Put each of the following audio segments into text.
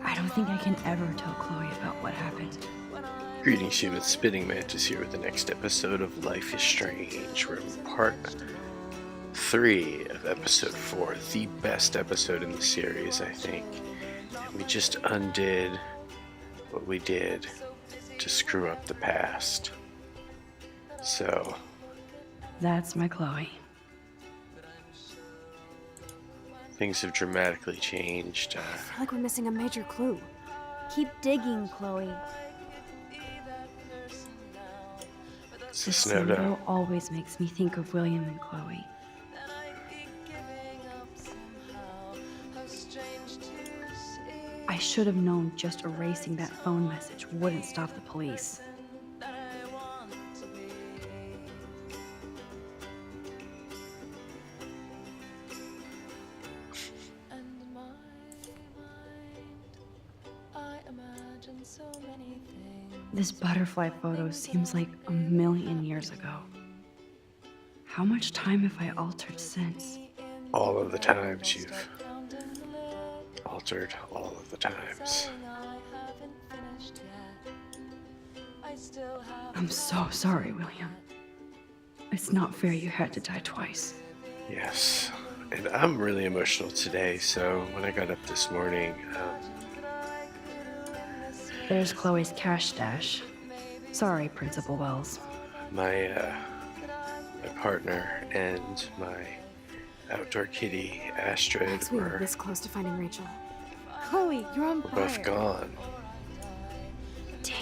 I don't think I can ever tell Chloe about what happened. Greetings, humans. Spinningmantis here with the next episode of Life is Strange. We're in part 3 of episode 4, the best episode in the series, I think. And we just undid what we did to screw up the past. So, That's my Chloe. things have dramatically changed. I feel like we're missing a major clue. Keep digging, Chloe. It's The a snow photo always makes me think of William and Chloe. I should have known just erasing that phone message wouldn't stop the police. This butterfly photo seems like a million years ago. How much time have I altered since? All of the times you've altered, all of the times. I'm so sorry, William. It's not fair you had to die twice. Yes, and I'm really emotional today, so when I got up this morning, There's Chloe's cash stash. Sorry, Principal Wells. my partner and my outdoor kitty, Astrid, Max, we were were this close to finding Rachel. Chloe, you're on fire. both gone. Damn.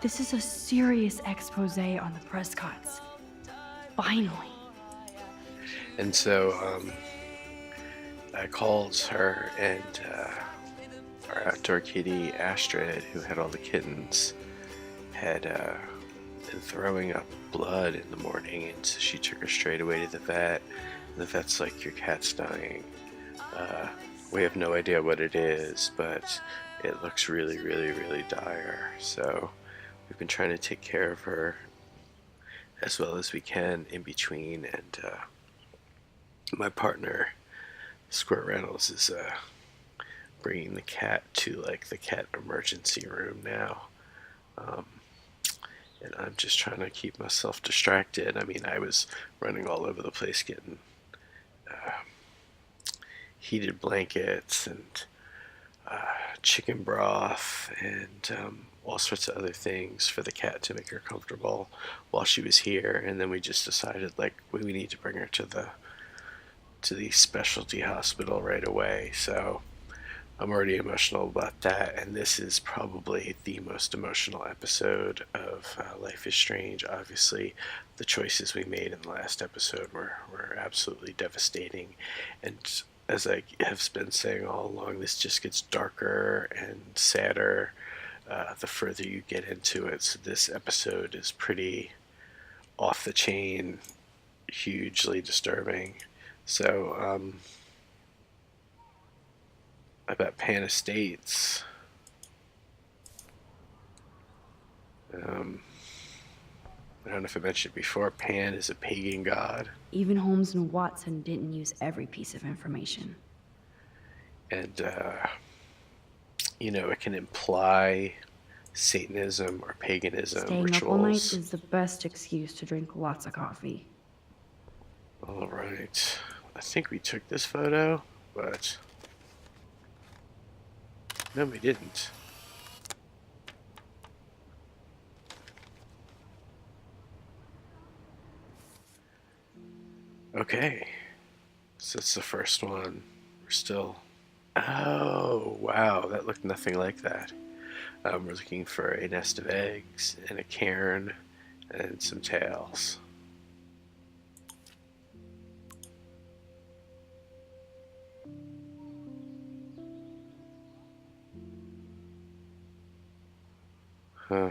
This is a serious expose on the Prescotts. Finally. And so I called her and our outdoor kitty, Astrid, who had all the kittens, had been throwing up blood in the morning, and so she took her straight away to the vet. And the vet's like, your cat's dying. We have no idea what it is, but it looks really, really, really dire. So we've been trying to take care of her as well as we can in between, and my partner, Squirt Reynolds, is bringing the cat to like the cat emergency room now, and I'm just trying to keep myself distracted. I mean, I was running all over the place getting heated blankets and chicken broth and all sorts of other things for the cat to make her comfortable while she was here. And then we just decided, like, we need to bring her to the specialty hospital right away. So I'm already emotional about that, and this is probably the most emotional episode of Life is Strange. Obviously, the choices we made in the last episode were absolutely devastating, and as I have been saying all along, this just gets darker and sadder the further you get into it. So this episode is pretty off the chain, hugely disturbing. So, about Pan Estates. I don't know if I mentioned it before, Pan is a pagan god. Even Holmes and Watson didn't use every piece of information. And, it can imply Satanism or paganism Staying rituals. up all night is the best excuse to drink lots of coffee. All right. I think we took this photo, but no, we didn't. Okay, so it's the first one. We're still... Oh, wow, that looked nothing like that. We're looking for a nest of eggs and a cairn and some tails. Huh.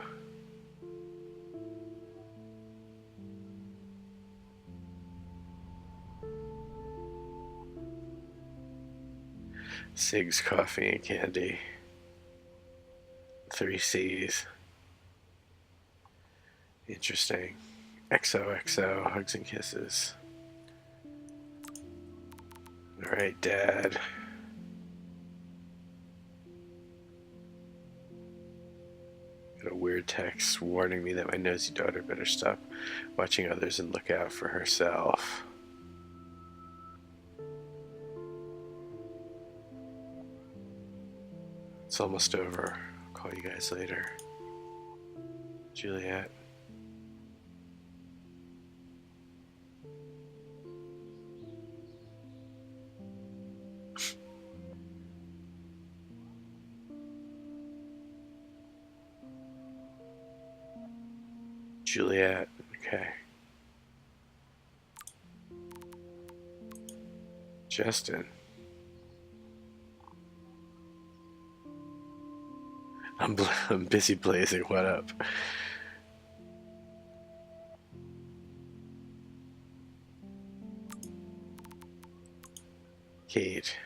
Cigs, coffee, and candy. 3 C's. Interesting. XOXO, hugs and kisses. Alright, Dad. weird texts warning me that my nosy daughter better stop watching others and look out for herself. It's almost over. I'll call you guys later. Juliet. Juliet, okay. Justin. I'm busy blazing. What up? Kate.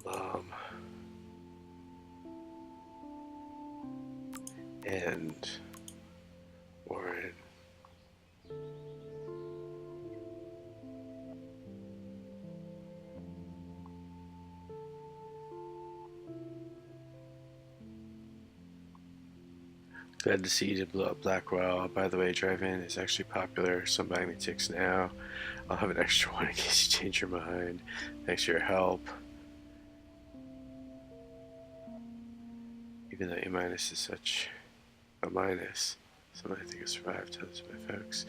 Mom. And Warren. Glad to see you did blow up Blackwell. By the way, drive-in is actually popular, so I'm buying me tickets now. I'll have an extra one in case you change your mind. Thanks for your help. Even though A minus is such a minus, someone I think has survived. Tell this to my folks.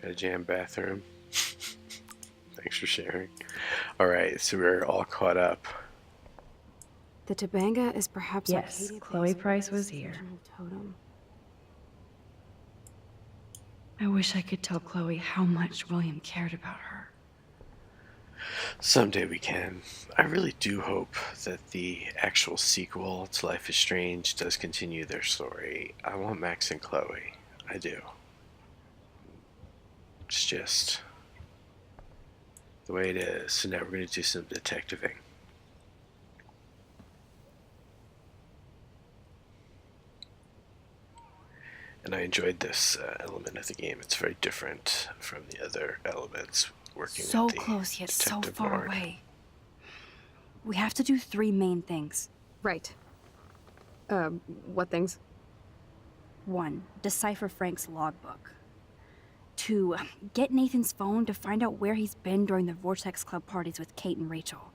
Got a jam bathroom. Thanks for sharing. Alright, so we're all caught up. The Tobanga is perhaps Yes, Arcadia Chloe Bay's Price was oldest here. original totem. I wish I could tell Chloe how much William cared about her. Someday we can. I really do hope that the actual sequel to Life is Strange does continue their story. I want Max and Chloe. I do. It's just the way it is. So now we're going to do some detectiving. And I enjoyed this element of the game. It's very different from the other elements. Working So with the close yet so detective far board. away. We have to do 3 main things. Right. What things? 1. Decipher Frank's logbook. 2. Get Nathan's phone to find out where he's been during the Vortex Club parties with Kate and Rachel.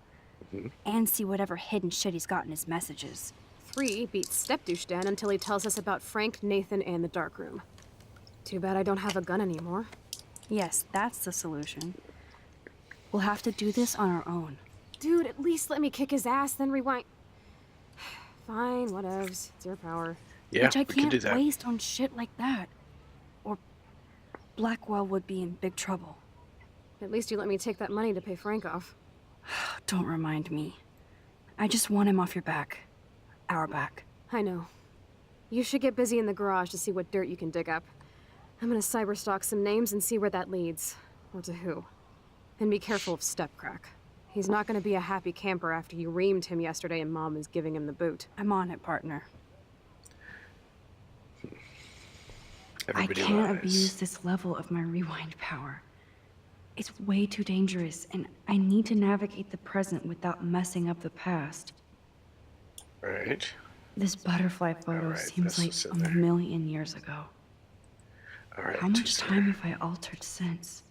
And see whatever hidden shit he's got in his messages. 3, beat Stepdouche down until he tells us about Frank, Nathan, and the dark room. Too bad I don't have a gun anymore. Yes, that's the solution. We'll have to do this on our own. Dude, at least let me kick his ass, then rewind. Fine, whatevs. It's your power. Yeah, Which I we can do can't that. waste on shit like that. Or Blackwell would be in big trouble. At least you let me take that money to pay Frank off. Don't remind me. I just want him off your back. Our back. I know. You should get busy in the garage to see what dirt you can dig up. I'm gonna cyberstalk some names and see where that leads. Or to who. And be careful of Stepcrack. He's not gonna be a happy camper after you reamed him yesterday and Mom is giving him the boot. I'm on it, partner. Everybody I can't lies. abuse this level of my rewind power. It's way too dangerous, and I need to navigate the present without messing up the past. Right. This butterfly photo Alright, seems that's like what's in a there. million years ago. Alright. How much is time there have I altered since?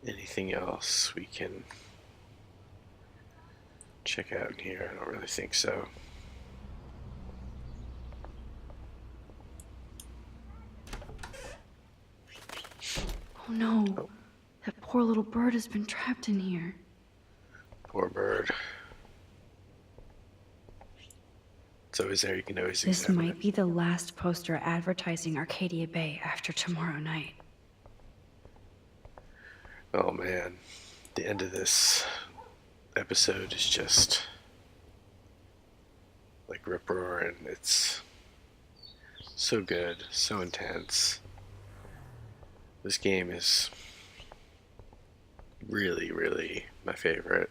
anything else we can check out in here? I don't really think so. Oh no, that poor little bird has been trapped in here. Poor bird. It's always there. You can always This examine might it. be the last poster advertising Arcadia Bay after tomorrow night. Oh man, the end of this episode is just like rip roaring. It's so good, so intense. This game is really, really my favorite.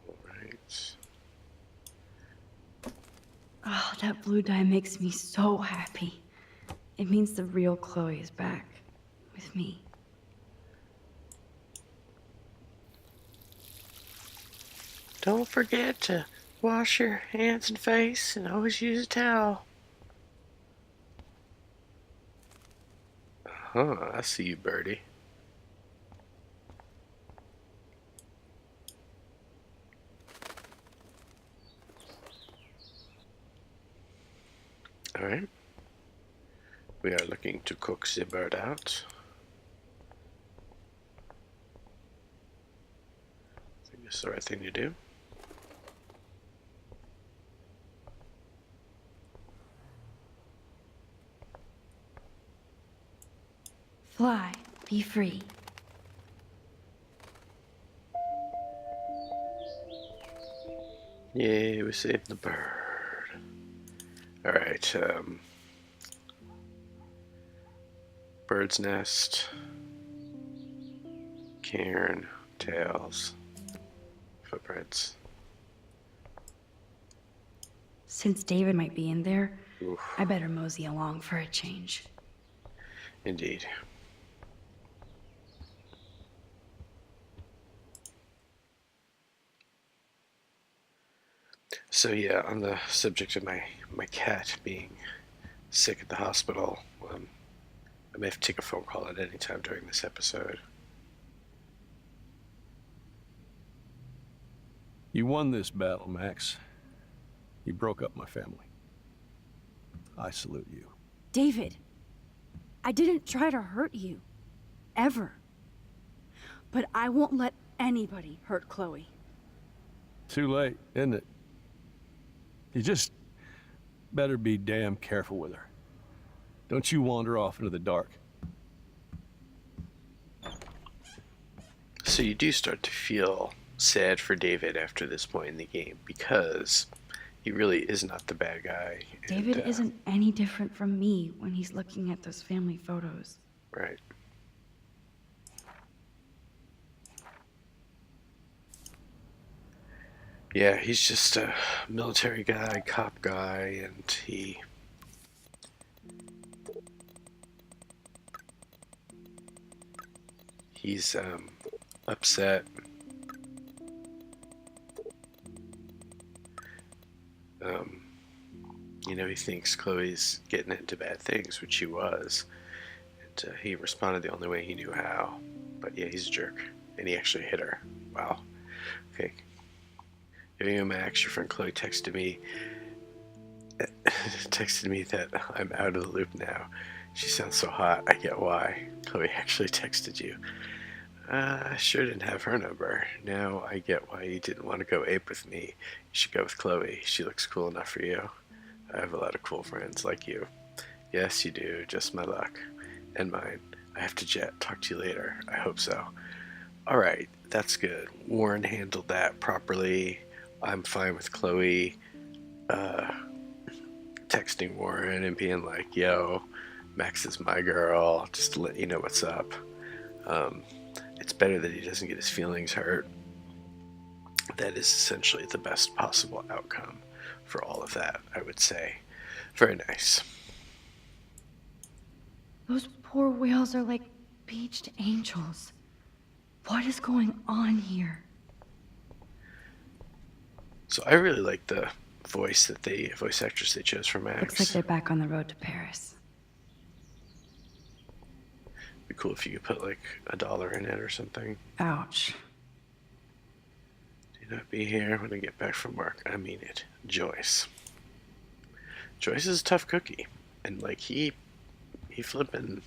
Alright. Oh, that blue dye makes me so happy. It means the real Chloe is back with me. Don't forget to wash your hands and face and always use a towel. Huh, I see you, birdie. Alright. We are looking to cook the bird out. I think this is the right thing to do. Fly, be free. Yay, we saved the bird. Alright, bird's nest, cairn, tails, footprints. Since David might be in there, Oof. I better mosey along for a change. Indeed. So yeah, on the subject of my cat being sick at the hospital, I may have to take a phone call at any time during this episode. You won this battle, Max. You broke up my family. I salute you. David, I didn't try to hurt you. Ever. But I won't let anybody hurt Chloe. Too late, isn't it? You just better be damn careful with her. Don't you wander off into the dark. So you do start to feel sad for David after this point in the game, because he really is not the bad guy. David isn't any different from me when he's looking at those family photos. Right. Yeah, he's just a military guy, cop guy, and he's upset. He thinks Chloe's getting into bad things, which she was. And he responded the only way he knew how. But yeah, he's a jerk. And he actually hit her. Wow. Okay. Yo, Max, your friend Chloe texted me that I'm out of the loop now. She sounds so hot. I get why. Chloe actually texted you. I sure didn't have her number. Now I get why you didn't want to go ape with me. You should go with Chloe. She looks cool enough for you. I have a lot of cool friends like you. Yes, you do. Just my luck. And mine. I have to jet. Talk to you later. I hope so. Alright, that's good. Warren handled that properly. I'm fine with Chloe texting Warren and being like, yo, Max is my girl, just to let you know what's up. It's better that he doesn't get his feelings hurt. That is essentially the best possible outcome for all of that, I would say. Very nice. Those poor whales are like beached angels. What is going on here? So I really like the voice actress they chose for Max. Looks like they're back on the road to Paris. Be cool if you could put like $1 in it or something. Ouch. Do not be here when I get back from work. I mean it. Joyce. Joyce is a tough cookie. And like he flippin'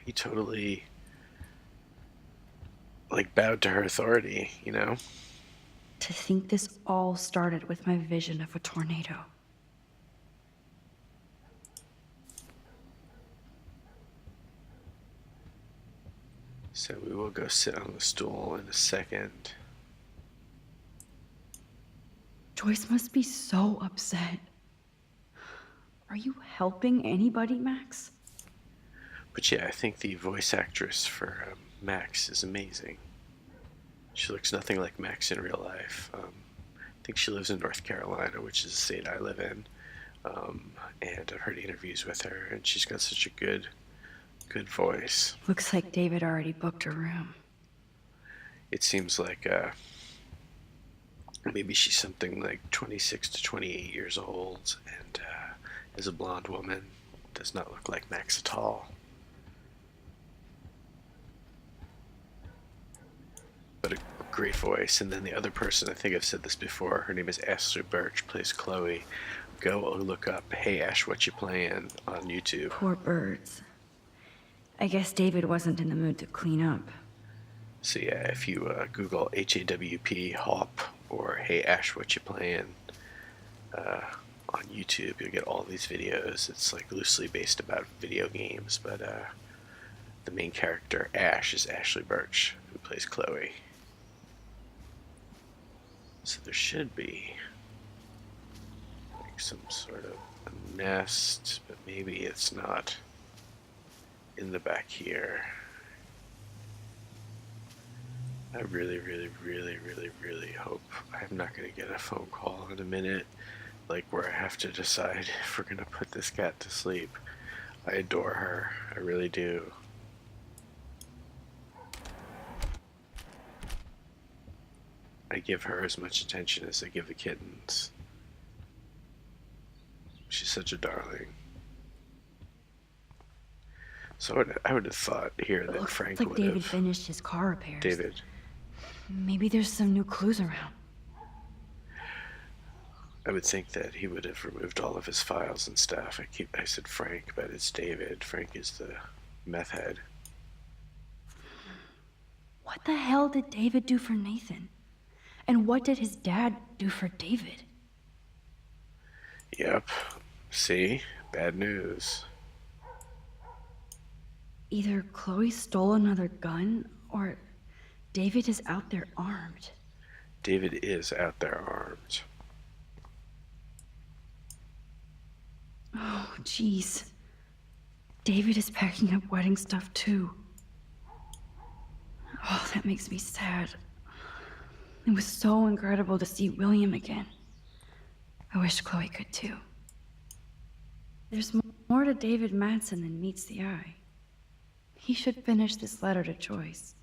he totally like bowed to her authority, you know? To think this all started with my vision of a tornado. So we will go sit on the stool in a second. Joyce must be so upset. Are you helping anybody, Max? But yeah, I think the voice actress for Max is amazing. She looks nothing like Max in real life. think she lives in North Carolina, which is the state I live in. And I've heard interviews with her, and she's got such a good voice. Looks like David already booked a room. It seems like maybe she's something like 26 to 28 years old, and is a blonde woman. Does not look like Max at all. But a great voice. And then the other person, I think I've said this before, her name is Ashley Birch, plays Chloe. Go look up Hey Ash, What You Playin' on YouTube. Poor birds. I guess David wasn't in the mood to clean up. So yeah, if you Google HAWP Hop or Hey Ash, What You Playin' on YouTube, you'll get all these videos. It's like loosely based about video games, but the main character, Ash, is Ashley Birch, who plays Chloe. So there should be like some sort of a nest, but maybe it's not in the back here. I really hope I'm not going to get a phone call in a minute, like where I have to decide if we're going to put this cat to sleep. I adore her. I really do. I give her as much attention as I give the kittens. She's such a darling. So I would have thought here that Looks Frank like would David have... finished his car repairs. David. Maybe there's some new clues around. I would think that he would have removed all of his files and stuff. I said Frank, but it's David. Frank is the meth head. What the hell did David do for Nathan? And what did his dad do for David? Yep. See? Bad news. Either Chloe stole another gun, or David is out there armed. David is out there armed. Oh, jeez. David is packing up wedding stuff, too. Oh, that makes me sad. It was so incredible to see William again. I wish Chloe could, too. There's more to David Madsen than meets the eye. He should finish this letter to Joyce.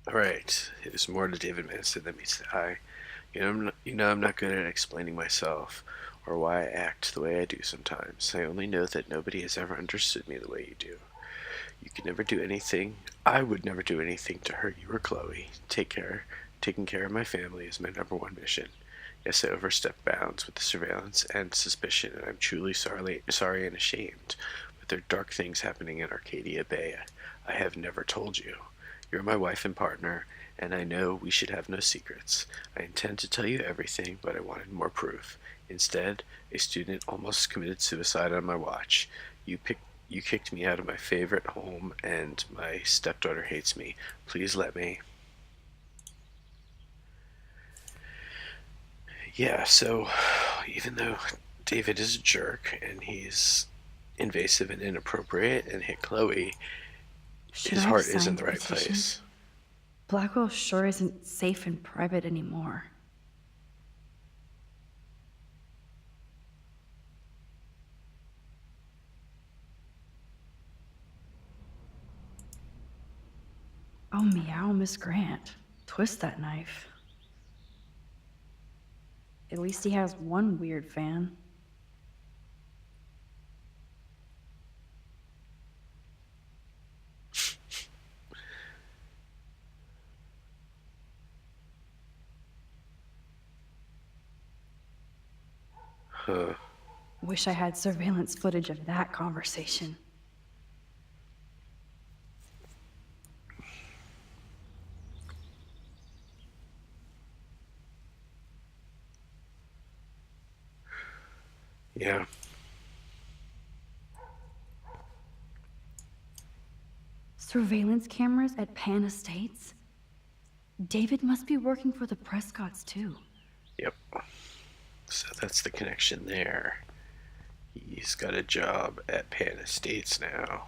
Alright, there's more to David Madsen than meets the eye. I'm not good at explaining myself, or why I act the way I do sometimes. I only know that nobody has ever understood me the way you do. You could never do anything. I would never do anything to hurt you or Chloe. Taking care of my family is my #1 mission. Yes, I overstepped bounds with the surveillance and suspicion, and I'm truly sorry and ashamed. But there are dark things happening in Arcadia Bay I have never told you. You're my wife and partner, and I know we should have no secrets. I intend to tell you everything, but I wanted more proof. Instead, a student almost committed suicide on my watch. You kicked me out of my favorite home, and my stepdaughter hates me. Please let me. Yeah, so even though David is a jerk and he's invasive and inappropriate and hit Chloe, his heart is in the right place. Blackwell sure isn't safe and private anymore. Oh, meow, Miss Grant. Twist that knife. At least he has one weird fan. Huh. Wish I had surveillance footage of that conversation. Yeah. Surveillance cameras at Pan Estates? David must be working for the Prescotts, too. Yep. So that's the connection there. He's got a job at Pan Estates now,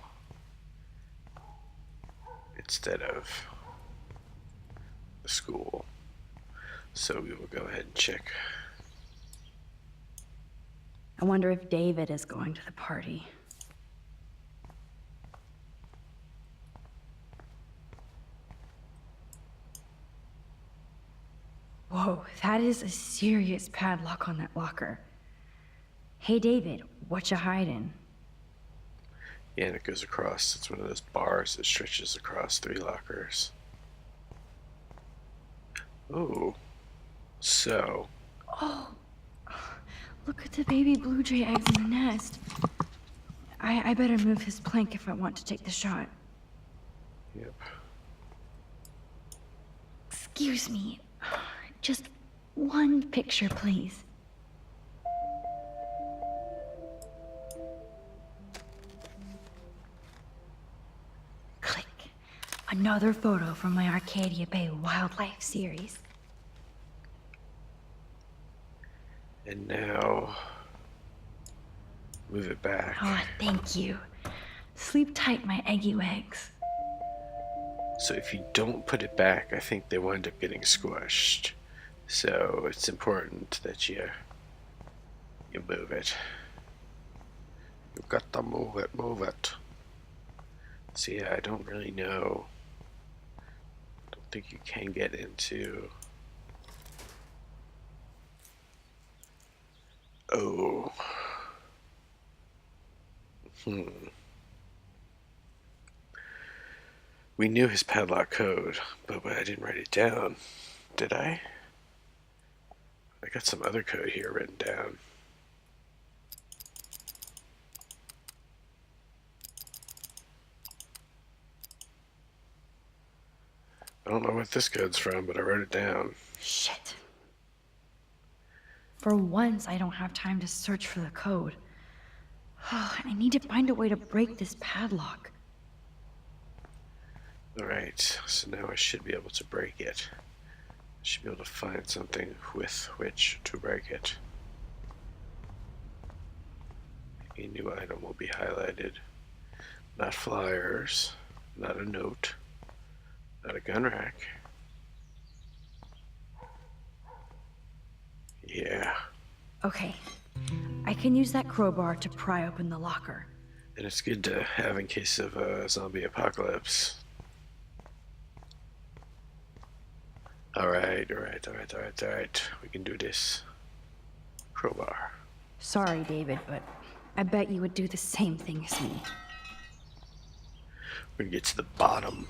instead of the school. So we will go ahead and check. I wonder if David is going to the party. Whoa, that is a serious padlock on that locker. Hey, David, what you hiding? Yeah, and it goes across. It's one of those bars that stretches across 3 lockers. Oh. So. Oh, look at the baby blue jay eggs in the nest. I better move his plank if I want to take the shot. Yep. Excuse me. Just one picture, please. Click. Another photo from my Arcadia Bay wildlife series. And now, move it back. Oh, thank you. Sleep tight, my eggy eggs. So if you don't put it back, I think they wind up getting squished. So it's important that you move it. You've got to move it, move it. So yeah, I don't really know. I don't think you can get into... Oh. We knew his padlock code, but I didn't write it down. Did I? I got some other code here written down. I don't know what this code's from, but I wrote it down. Shit. For once, I don't have time to search for the code. I need to find a way to break this padlock. Alright, so now I should be able to break it. I should be able to find something with which to break it. A new item will be highlighted. Not flyers, not a note, not a gun rack. Yeah. Okay. I can use that crowbar to pry open the locker. And it's good to have in case of a zombie apocalypse. Alright. We can do this. Crowbar. Sorry, David, but I bet you would do the same thing as me. We're gonna get to the bottom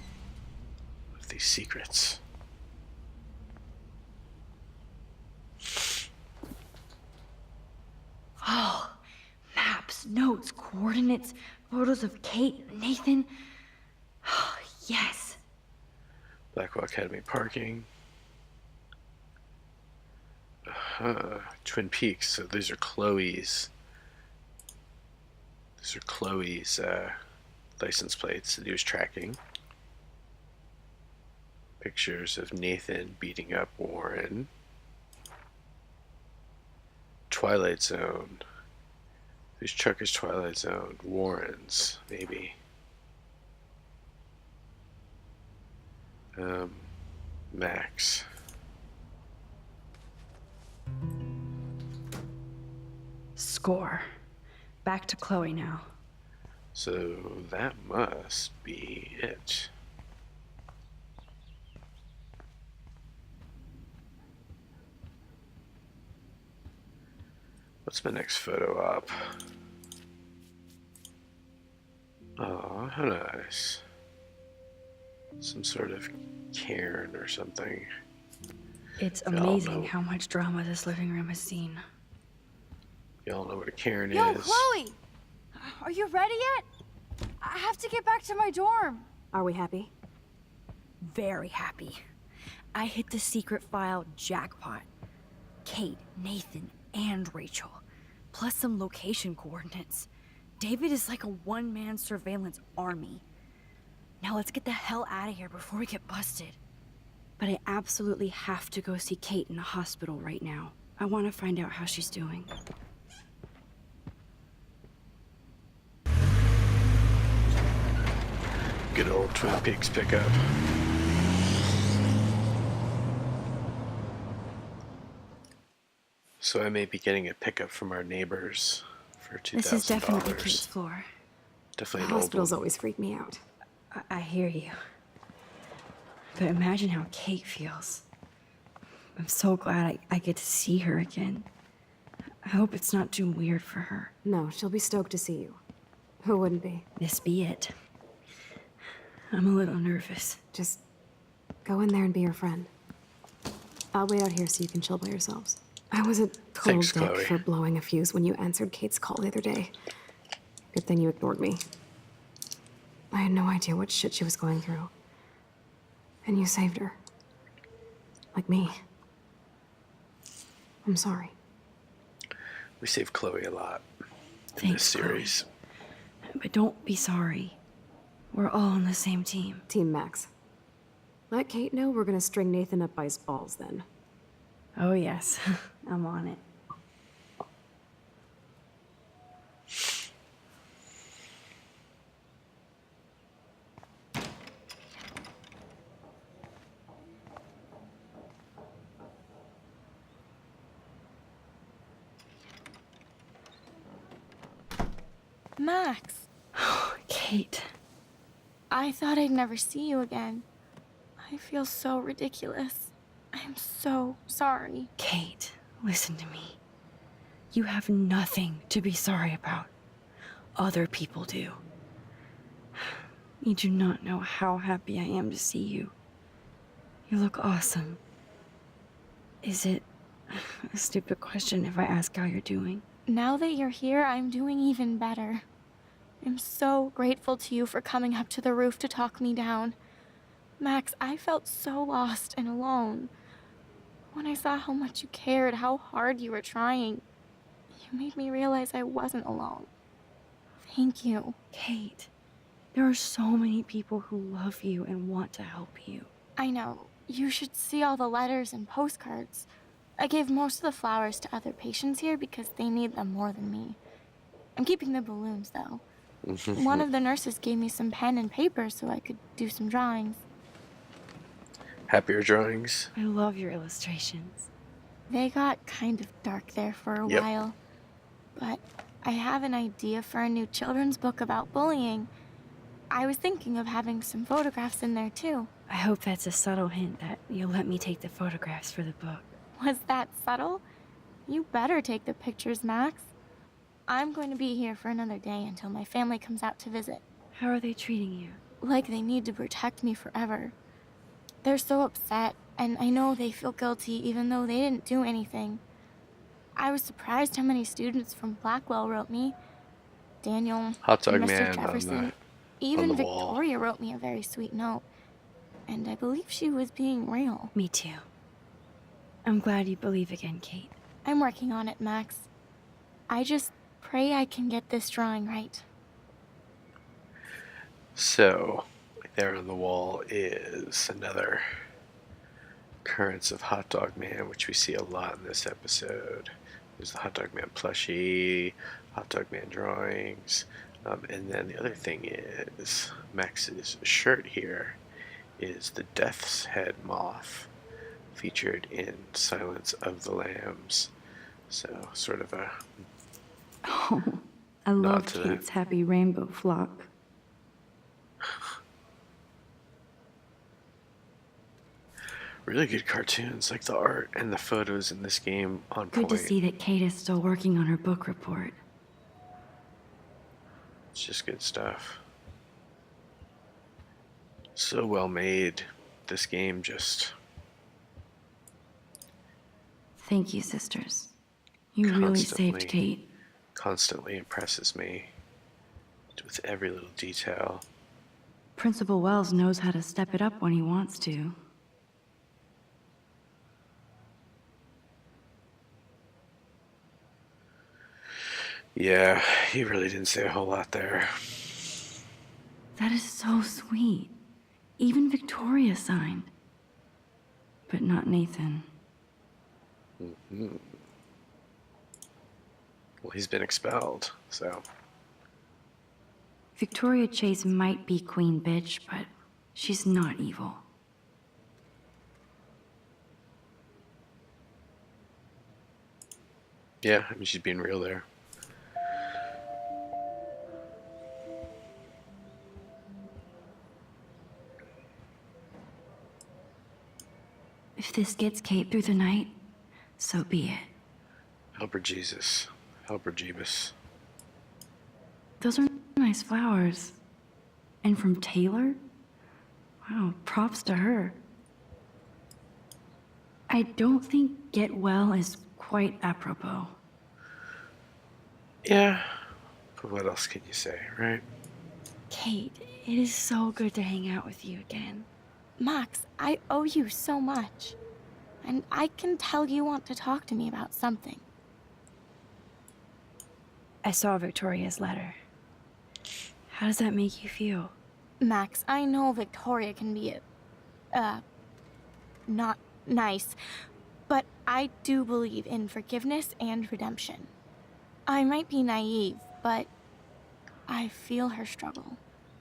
of these secrets. Oh, maps, notes, coordinates, photos of Kate, Nathan. Oh, yes. Blackwell Academy parking. Twin Peaks. So these are Chloe's. These are Chloe's license plates that he was tracking. Pictures of Nathan beating up Warren. Twilight Zone. Whose truck is Twilight Zone? Warren's, maybe. Max. Score. Back to Chloe now. So that must be it. What's my next photo op? Oh, how nice. Some sort of cairn or something. It's Y'all amazing know. how much drama this living room has seen. Y'all know what a cairn Yo, is. Chloe! Are you ready yet? I have to get back to my dorm. Are we happy? Very happy. I hit the secret file jackpot. Kate, Nathan, and Rachel. Plus some location coordinates. David is like a one-man surveillance army. Now let's get the hell out of here before we get busted. But I absolutely have to go see Kate in the hospital right now. I want to find out how she's doing. Good old Twin Peaks pickup. So I may be getting a pickup from our neighbors for $2,000. This is definitely Kate's floor. Definitely an old Hospitals one. always freak me out. I hear you. But imagine how Kate feels. I'm so glad I get to see her again. I hope it's not too weird for her. No, she'll be stoked to see you. Who wouldn't be? This be it. I'm a little nervous. Just go in there and be your friend. I'll wait out here so you can chill by yourselves. I was a total Thanks, dick Chloe. for blowing a fuse when you answered Kate's call the other day. Good thing you ignored me. I had no idea what shit she was going through. And you saved her. Like me. I'm sorry. We saved Chloe a lot in Thanks, this series. But don't be sorry. We're all on the same team. Team Max. Let Kate know we're gonna string Nathan up by his balls then. Oh, yes. I'm on it. Max, Kate. I thought I'd never see you again. I feel so ridiculous. I'm so sorry. Kate, listen to me. You have nothing to be sorry about. Other people do. You do not know how happy I am to see you. You look awesome. Is it a stupid question if I ask how you're doing? Now that you're here, I'm doing even better. I'm so grateful to you for coming up to the roof to talk me down. Max, I felt so lost and alone. When I saw how much you cared, how hard you were trying, you made me realize I wasn't alone. Thank you. Kate, there are so many people who love you and want to help you. I know. You should see all the letters and postcards. I gave most of the flowers to other patients here because they need them more than me. I'm keeping the balloons, though. One of the nurses gave me some pen and paper so I could do some drawings. Happier drawings. I love your illustrations. They got kind of dark there for a Yep. while. But I have an idea for a new children's book about bullying. I was thinking of having some photographs in there, too. I hope that's a subtle hint that you'll let me take the photographs for the book. Was that subtle? You better take the pictures, Max. I'm going to be here for another day until my family comes out to visit. How are they treating you? Like they need to protect me forever. They're so upset, and I know they feel guilty even though they didn't do anything. I was surprised how many students from Blackwell wrote me. Daniel, Hot dog Mr. man on Jefferson, the even the wall. Victoria wrote me a very sweet note. And I believe she was being real. Me too. I'm glad you believe again, Kate. I'm working on it, Max. I just pray I can get this drawing right. So, there on the wall is another occurrence of Hot Dog Man, which we see a lot in this episode. There's the Hot Dog Man plushie, Hot Dog Man drawings, and then the other thing is Max's shirt here is the Death's Head moth featured in Silence of the Lambs. So, sort of a Oh, I love to the- Kate's happy rainbow flock. really good cartoons, like the art and the photos in this game on Good point. to see that Kate is still working on her book report. It's just good stuff. So well made. This game just Thank you, sisters. You really saved Constantly. Kate. constantly impresses me with every little detail. Principal Wells knows how to step it up when he wants to. Yeah, he really didn't say a whole lot there. That is so sweet. Even Victoria signed. But not Nathan. Well, he's been expelled, so. Victoria Chase might be Queen Bitch, but she's not evil. Yeah, I mean, she's being real there. If this gets Kate through the night, so be it. Help her, Jesus. Help her, Jeebus. Those are nice flowers. And from Taylor? Wow, props to her. I don't think get well is quite apropos. Yeah, but what else can you say, right? Kate, it is so good to hang out with you again. Max, I owe you so much. And I can tell you want to talk to me about something. I saw Victoria's letter. How does that make you feel? Max, I know Victoria can be not nice, but I do believe in forgiveness and redemption. I might be naive, but I feel her struggle.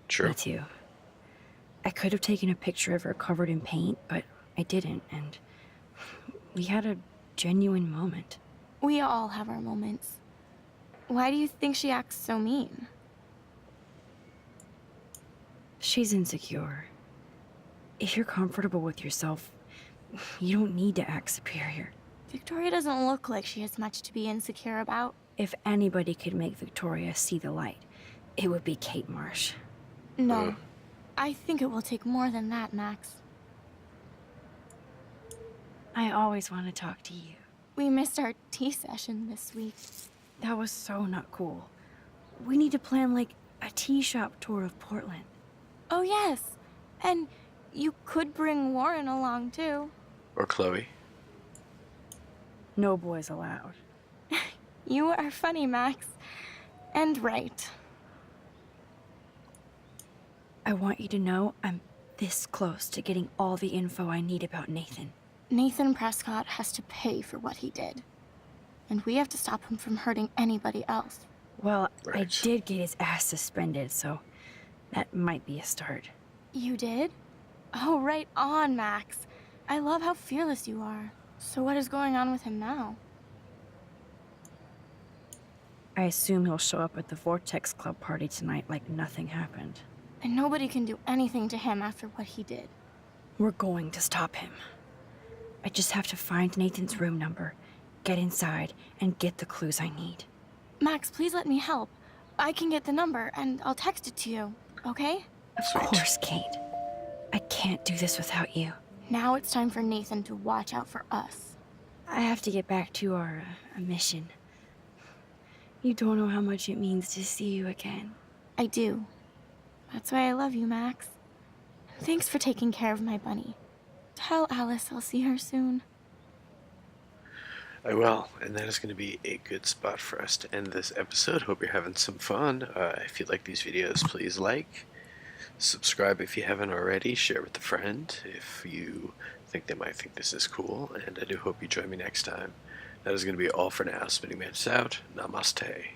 True. Me too. I could have taken a picture of her covered in paint, but I didn't, and we had a genuine moment. We all have our moments. Why do you think she acts so mean? She's insecure. If you're comfortable with yourself, you don't need to act superior. Victoria doesn't look like she has much to be insecure about. If anybody could make Victoria see the light, it would be Kate Marsh. No. I think it will take more than that, Max. I always want to talk to you. We missed our tea session this week. That was so not cool. We need to plan, like, a tea shop tour of Portland. Oh, yes. And you could bring Warren along, too. Or Chloe. No boys allowed. You are funny, Max. And right. I want you to know I'm this close to getting all the info I need about Nathan. Nathan Prescott has to pay for what he did. And we have to stop him from hurting anybody else. Well, I Right. did get his ass suspended, so that might be a start. You did? Oh, right on, Max. I love how fearless you are. So what is going on with him now? I assume he'll show up at the Vortex Club party tonight like nothing happened. And nobody can do anything to him after what he did. We're going to stop him. I just have to find Nathan's room number, get inside, and get the clues I need. Max, please let me help. I can get the number, and I'll text it to you, okay? Of Sweet. course, Kate. I can't do this without you. Now it's time for Nathan to watch out for us. I have to get back to our mission. You don't know how much it means to see you again. I do. That's why I love you, Max. Thanks for taking care of my bunny. Tell Alice I'll see her soon. I will, and that is going to be a good spot for us to end this episode. Hope you're having some fun. If you like these videos, please like, subscribe if you haven't already, share with a friend if you think they might think this is cool, and I do hope you join me next time. That is going to be all for now. Spinningmantis out. Namaste.